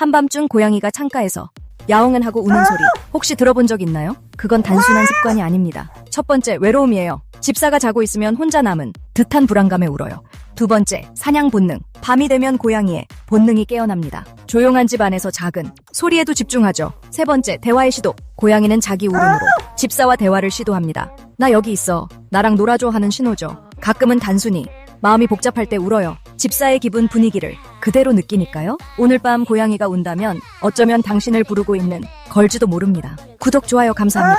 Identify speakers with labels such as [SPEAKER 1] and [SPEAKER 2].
[SPEAKER 1] 한밤중 고양이가 창가에서 야옹은 하고 우는 소리 혹시 들어본 적 있나요? 그건 단순한 습관이 아닙니다. 첫 번째, 외로움이에요. 집사가 자고 있으면 혼자 남은 듯한 불안감에 울어요. 두 번째, 사냥 본능. 밤이 되면 고양이의 본능이 깨어납니다. 조용한 집 안에서 작은 소리에도 집중하죠. 세 번째, 대화의 시도. 고양이는 자기 울음으로 집사와 대화를 시도합니다. 나 여기 있어. 나랑 놀아줘 하는 신호죠. 가끔은 단순히 마음이 복잡할 때 울어요. 집사의 기분 분위기를 그대로 느끼니까요. 오늘 밤 고양이가 운다면 어쩌면 당신을 부르고 있는 걸지도 모릅니다. 구독, 좋아요 감사합니다.